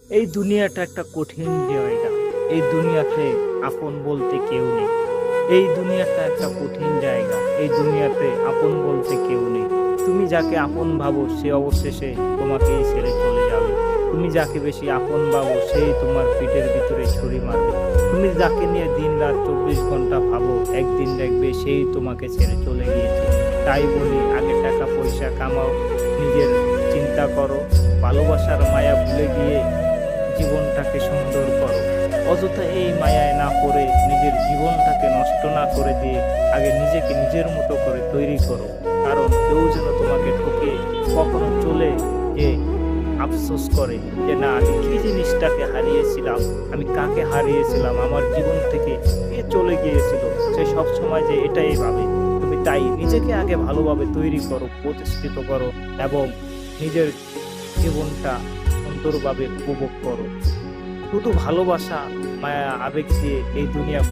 এই দুনিয়াটা একটা কঠিন জায়গা। এই দুনিয়াতে আপন বলতে কেউ নেই। এই দুনিয়াটা একটা কঠিন জায়গা। এই দুনিয়াতে আপন বলতে কেউ নেই। তুমি যাকে আপন ভাবো সে অবশেষে তোমাকেই ছেড়ে চলে যাবে। তুমি যাকে বেশি আপন ভাবো সেই তোমার পিঠের ভিতরে ছুরি মারবে। তুমি যাকে নিয়ে দিন-রাত ২৪ ঘন্টা ভাবো একদিন দেখবে সেই তোমাকে ছেড়ে চলে গিয়েছে। তাই বলি আগে টাকা পয়সা কামাও, নিজের চিন্তা করো, ভালোবাসার মায়া ভুলে গিয়ে জীবনটাকে সুন্দর করো। অযথা এই মায়ায় না পড়ে নিজের জীবনটাকে নষ্ট না করে দিয়ে আগে নিজেকে নিজের মতো করে তৈরি করো। কারণ কেউ যেন তোমাকে ঠকে কখনো চলে যে আফসোস করে যে না আমি কি জিনিসটাকে হারিয়েছিলাম, আমি কাকে হারিয়েছিলাম, আমার জীবন থেকে কে চলে গিয়েছিল, সে সব সময় যে এটাই ভাবে। তুমি তাই নিজেকে আগে ভালোভাবে তৈরি করো, প্রতিষ্ঠিত করো এবং নিজের জীবনটা সুন্দরভাবে উপভোগ করো। শুধু ভালোবাসা, মায়া, আবেগ দিয়ে এই দুনিয়া